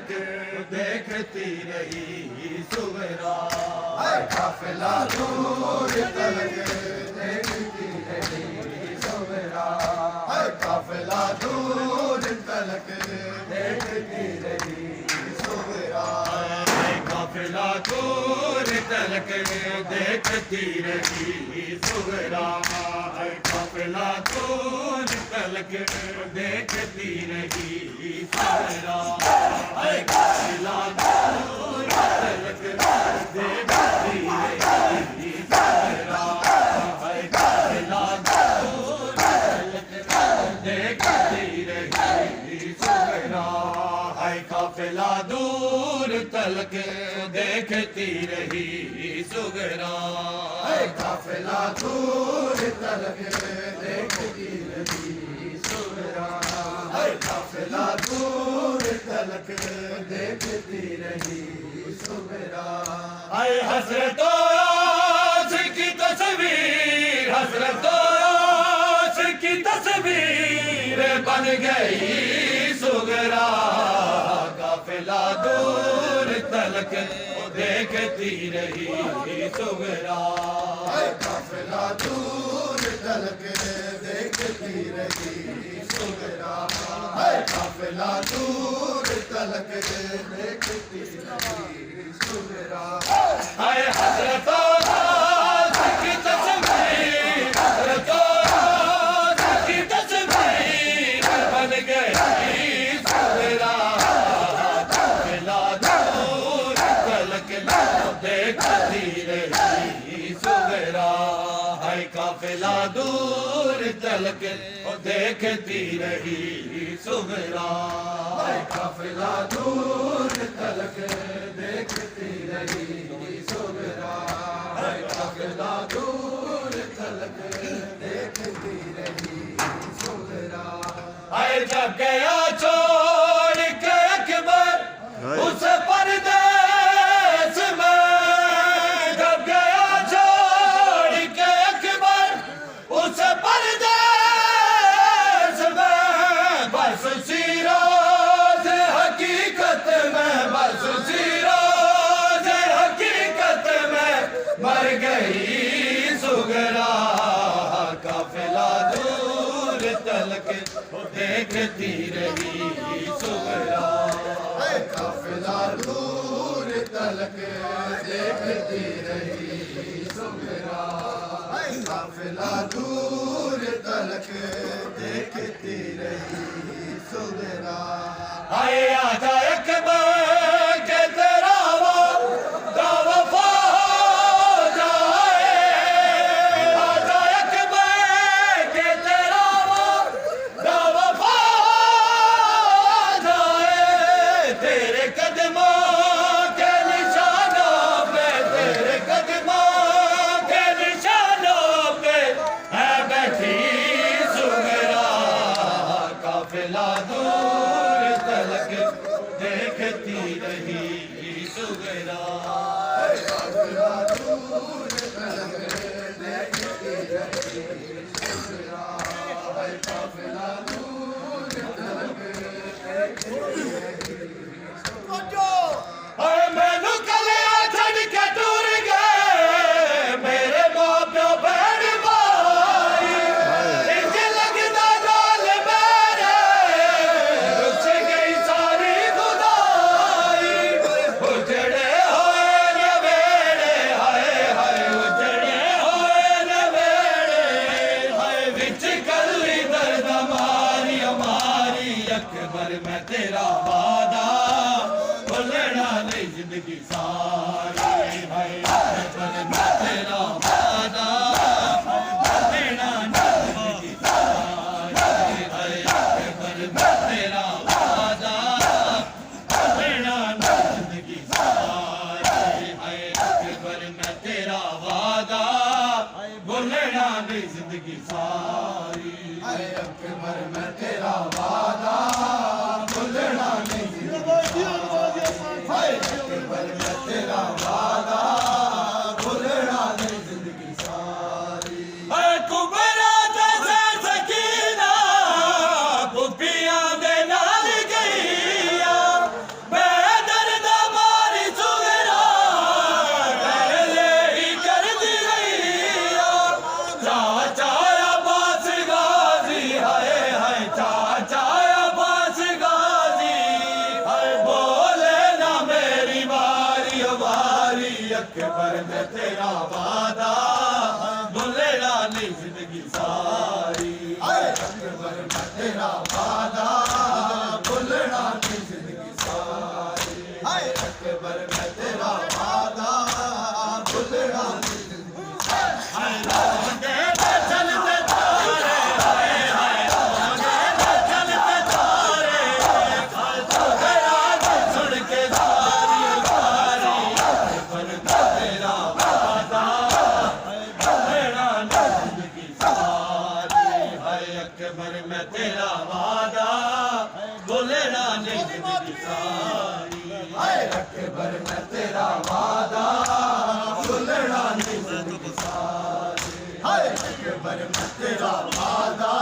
तलक देखती रही सुगरा। काफिला दूर तलक देखती रही सुगरा। काफिला दूर तलक देखती रही सुगरा। काफिला दूर तलक देखती रही सुगरा। काफिला दूर तलक देखती रही सुगरा। काफिला दूर तलक देखती रही सुगरा। काफिला दूर तलक देखती रही सुगरा। काफिला दूर तलक देखती रही सुगरा। काफिला दूर तलक देखती रही सुगरा। काफिला दूर तलक देखती रही सुगरा। हज़रतों की तस्वीर, हज़रतों की तस्वीर बन गई सुगरा। काफिला दूर तलक देखती रही सुगरा। काफिला दूर तलक देखती रही सुगरा। काफिला दूर तलक देखती रही सुगरा। हज़रतों की तस्वीर, हज़रतों की तस्वीर बन गई सुगरा। काफिला दूर तलक देखती रही सुगरा। काफिला दूर तलक देखती रही सुगरा। काफिला दूर तलक देखती रही सुगरा। काफिला दूर तलक देखती रही सुगरा। जब गया छोड़ के अकबर उस परदेस में, जब गया छोड़ के अकबर उस परदेस में, बस सीरोज हकीकत में, बस सीरोज हकीकत में मर गई सुगरा। काफिला दूर तलक देखती रही सुगरा। काफिला दूर तलक देखती रही सुगरा। काफिला दूर तलक देखती रही सुगरा। आजा अकबर के तेरा वादा वफा जाए। आजा अकबर के तेरा वादा वफा जाए। तेरे कदमों के निशानों पे, तेरे कदमों के निशानों पे है बैठी सुगरा। काफिला दूर तलक देखती रही सुगरा। काफिला दूर तलक देखती रही सुगरा। काफिला दूर तलक देखती रही सुगरा। मैनू कलिया छड़ के टूर गए मेरे मां प्यो बहन भाई। इंज लगदा नाल मेरे रुस गई सारी खुदाई। उजड़े होए नवेड़े, हाय हाय उजड़े होए नवेड़े। हाय विच कली दर्द मारी हमारी। अकबर मैं तेरा वादा भुलना नहीं जिंदगी सारी। हाय अकबर मैं तेरा वादा भुलना नहीं जिंदगी सारी। हाय अकबर मैं तेरा वादा भुलना नहीं जिंदगी सारी। हाय अकबर मैं तेरा वादा भुलना नहीं जिंदगी सारी। हाय अकबर मैं तेरा वादा भुलना अकबर मैं तेरा वादा भूलना नहीं जिंदगी सारी। अकबर मैं तेरा वादा भूलना नहीं जिंदगी सारी। अकबर मैं तेरा वादा भूलना नहीं जिंदगी सारी। चलते तारे हाय हाय चलते तारे गया सुन के सारी सारी। अकबर मैं तेरा वादा भूलना नहीं जिंदगी सारी। हाय अकबर मैं तेरा वादा भूलना नहीं जिंदगी सारी। हाय अकबर मैं तेरा वादा भूलना नहीं जिंदगी सारी। हाय अकबर मैं तेरा वादा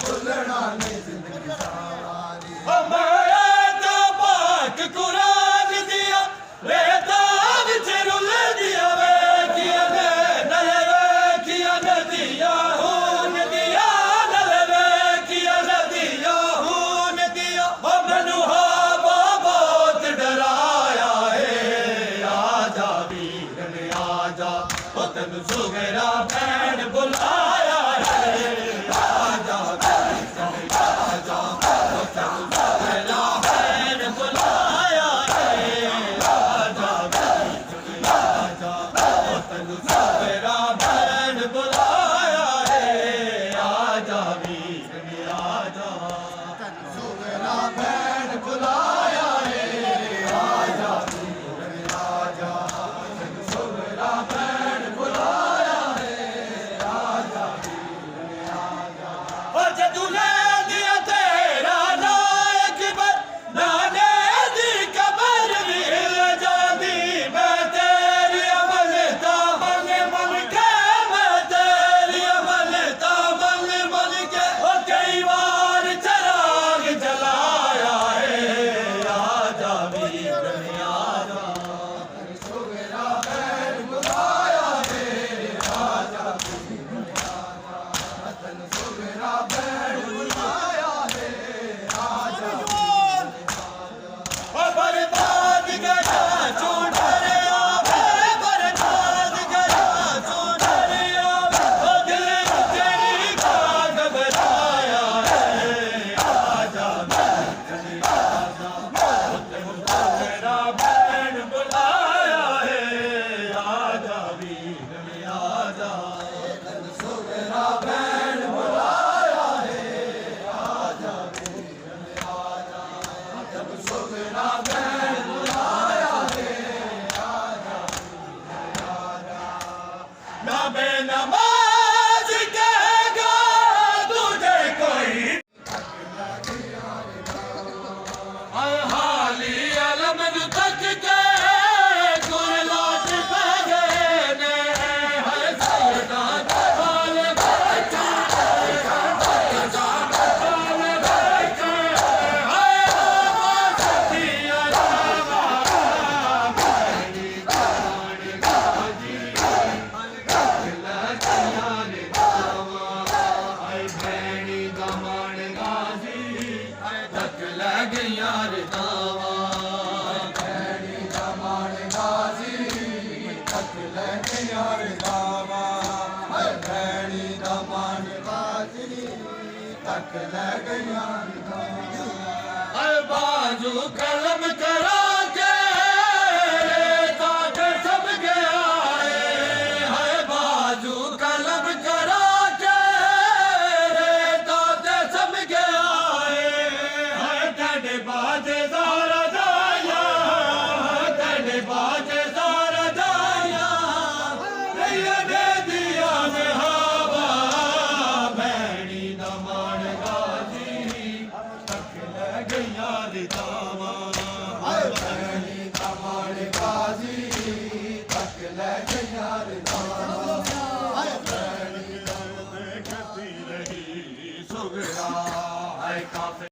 भूलना नहीं जिंदगी सारी। हमारा तो पाक कुरान दिया रेता विच रुल दिया वे किया किया नदिया खून दिया नल वे किया नदिया खून दिया। मैनू हवा बहुत डराया है आजा वीर ने आजा ओ तेन सुगरा भैन बुलाया है। आजा वीर ने आजा ओ तेन सुगरा भैन बुलाया है। आजा वीर ने आजा ओ तेन सुगरा भैन बुलाया है। आजा वीर ने आजा तेन सुगरा भैन बुलाया है। आजा वीर ने आजा तेन सुगरा भैन बुलाया है। आजा वीर ने आजा ओ जदू ले दिया तेरा नायक बर नाने दी कबर भी हिल जाती। मैं तेरी अमलता मन मन के मैं तेरी अमलता मन मन के। ओ कई बार चराग जलाया है। आजा वीर ने आजा तेन सुगरा भैन बुलाया है। आजा वीर ने आजा तेन सुगरा भैन बुलाया है। आजा ओ बर्बाद गया चूड़रिया वे बर्बाद गया चूड़रिया ओ दिल तेरी का घबराया है। आजा वीर ने आजा ओ तेन सुगरा भैन बुलाया है। आजा वीर ने आजा तेन सुगरा भैन बुलाया है। आजा वीर ने आजा तेन सुगरा भैन बुलाया है। आजा वीर ने आजा ना बेनमाज कहेगा तुझे कोई। हाली अलम तक के गुरलाट पै गए ने। हर सैयदा हाल बैठे हाल बैठे हाय रामा सखिया रामा भैनी दामन गाजी। लगिया ने दावा हाय भैनी दामन गाजी तक लगिया रे दावा। भैनी दामन गाजी तक लगिया रे दावा। भैनी दामन गाजी तक लगिया रे दावा। बाजू कलम करा के ताके सब गया है। बाजू कलम करा के ताके सब गया है। तेरे बाजे सारा जाया तेरे बाजे सारा जाया दे दिया ने हवा। भैनी दमन गाजी तक लगिया रे दावा। भैनी दमन गाजी तक लगिया रे दावा। भैनी दमन करती रही सुगरा है काफी।